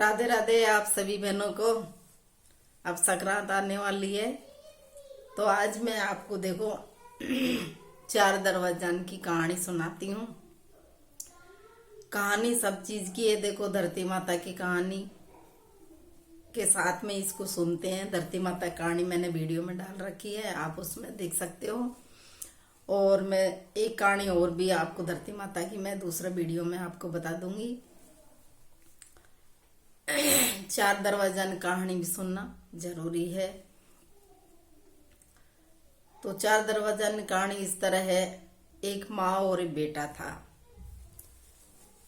राधे राधे आप सभी बहनों को। अब संक्रांत आने वाली है तो आज मैं आपको देखो चार दरवाजान की कहानी सुनाती हूँ। कहानी सब चीज की है। देखो धरती माता की कहानी के साथ में इसको सुनते हैं। धरती माता की कहानी मैंने वीडियो में डाल रखी है, आप उसमें देख सकते हो। और मैं एक कहानी और भी आपको धरती माता की मैं दूसरा वीडियो में आपको बता दूंगी। चार दरवाजान कहानी भी सुनना जरूरी है। तो चार दरवाजान कहानी इस तरह है। एक माँ और एक बेटा था।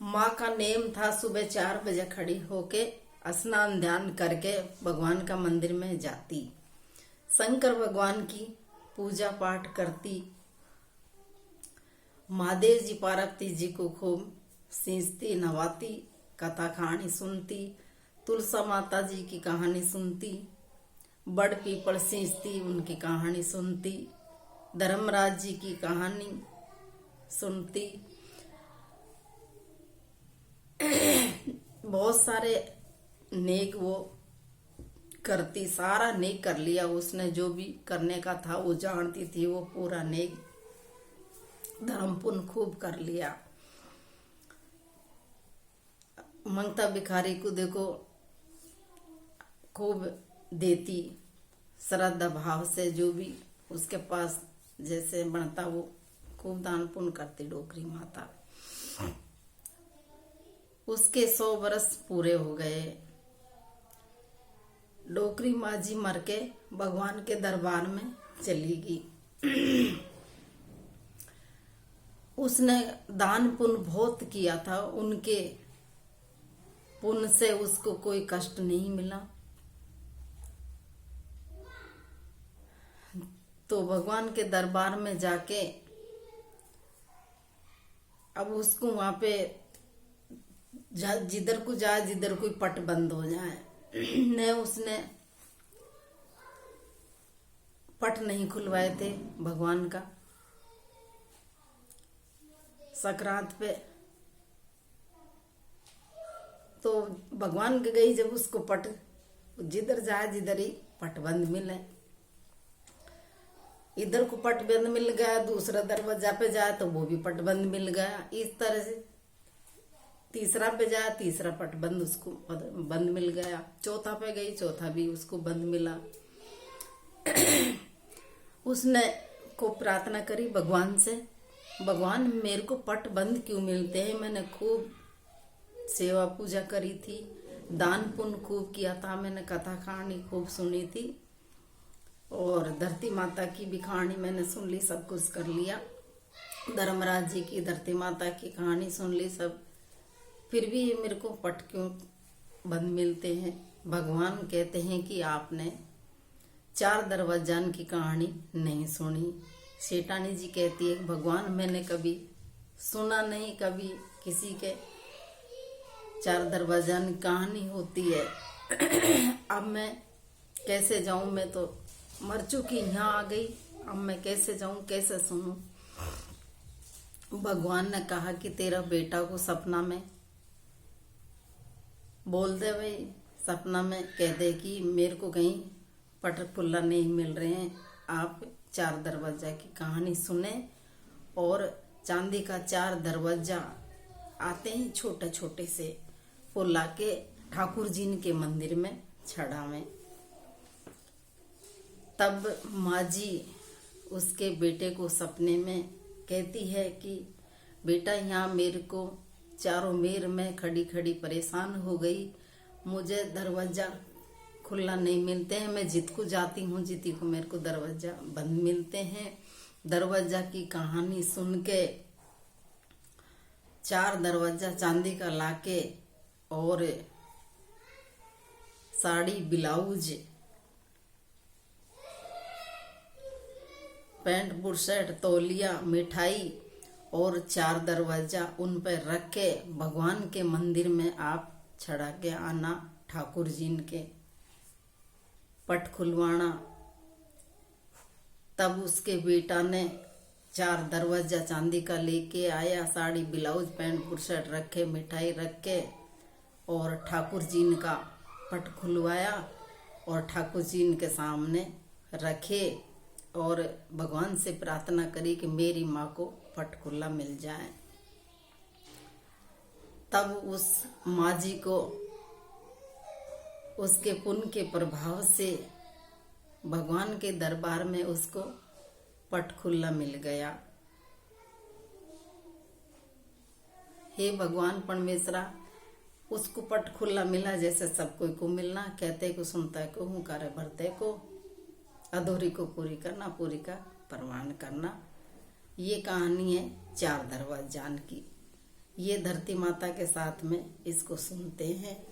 माँ का नेम था सुबह 4 बजे खड़ी होके स्नान ध्यान करके भगवान का मंदिर में जाती, शंकर भगवान की पूजा पाठ करती, महादेव जी पार्वती जी को खूब सींचती नवाती, कथा कहानी सुनती, तुलसा माता जी की कहानी सुनती, बड़ पीपल सींचती उनकी कहानी सुनती, धर्मराज जी की कहानी सुनती। बहुत सारे नेक वो करती, सारा नेक कर लिया उसने। जो भी करने का था वो जानती थी, वो पूरा नेक धर्म पुण्य खूब कर लिया। मंगता भिखारी को देखो खूब देती, श्रद्धा भाव से जो भी उसके पास जैसे बनता वो खूब दान पुण्य करती डोकरी माता। उसके 100 वर्ष पूरे हो गए। डोकरी माँ जी मर के भगवान के दरबार में चली गई। उसने दान पुण्य बहुत किया था, उनके पुण्य से उसको कोई कष्ट नहीं मिला। तो भगवान के दरबार में जाके अब उसको वहां पे जिधर को जाए, जिधर कोई पट बंद हो जाए न उसने पट नहीं खुलवाए थे भगवान का। संक्रांत पे तो भगवान के गई जब उसको पट, जिधर जाए जिधर ही पट बंद मिले। इधर को पट बंद मिल गया, दूसरा दरवाजा पे जाए तो वो भी पट बंद मिल गया। इस तरह से तीसरा पे जाए, तीसरा पट बंद उसको बंद मिल गया। चौथा पे गई, चौथा भी उसको बंद मिला। उसने को प्रार्थना करी भगवान से, भगवान मेरे को पट बंद क्यों मिलते हैं? मैंने खूब सेवा पूजा करी थी, दान पुण्य खूब किया था, मैंने कथा कहानी खूब सुनी थी और धरती माता की भी कहानी मैंने सुन ली, सब कुछ कर लिया। धर्मराज जी की, धरती माता की कहानी सुन ली सब, फिर भी ये मेरे को पट क्यों बंद मिलते हैं? भगवान कहते हैं कि आपने चार दरवाजान की कहानी नहीं सुनी। शेटानी जी कहती है भगवान मैंने कभी सुना नहीं, कभी किसी के चार दरवाजान कहानी होती है। अब मैं कैसे जाऊं? मैं तो मर चुकी, यहाँ आ गई, अब मैं कैसे जाऊं, कैसे सुनूं? भगवान ने कहा कि तेरा बेटा को सपना में बोल दे, भाई सपना में कह दे कि मेरे को कहीं पटक पुल्ला नहीं मिल रहे हैं, आप चार दरवाजा की कहानी सुने। और चांदी का 4 दरवाजा आते हैं छोटे छोटे से, वो लाके ठाकुर जी के मंदिर में चढ़ावें। तब माँ जी उसके बेटे को सपने में कहती है कि बेटा यहाँ मेरे को चारों मेर में खड़ी खड़ी परेशान हो गई, मुझे दरवाजा खुला नहीं मिलते हैं, मैं जित को जाती हूँ जिती को मेरे को दरवाजा बंद मिलते हैं। दरवाजा की कहानी सुन के 4 दरवाजा चांदी का लाके और साड़ी ब्लाउज पैंट बुशर्ट तौलिया मिठाई और 4 दरवाजा उन पर रख के भगवान के मंदिर में आप चढ़ा के आना, ठाकुर जी के पट खुलवाना। तब उसके बेटा ने 4 दरवाजा चांदी का लेके आया, साड़ी ब्लाउज पैंट बुशर्ट रखे, मिठाई रख के और ठाकुर जी का पट खुलवाया और ठाकुर जी के सामने रखे और भगवान से प्रार्थना करी कि मेरी माँ को पट खुला मिल जाए। तब उस माँ जी को उसके पुण्य के प्रभाव से भगवान के दरबार में उसको पट खुला मिल गया। हे भगवान परमेश्वरा, उसको पट खुला मिला जैसे सब कोई को मिलना। कहते को सुनता को, हुंकारे भरते को, अधूरी को पूरी करना, पूरी का प्रमाण करना। ये कहानी है चार दरवाजान की। ये धरती माता के साथ में इसको सुनते हैं।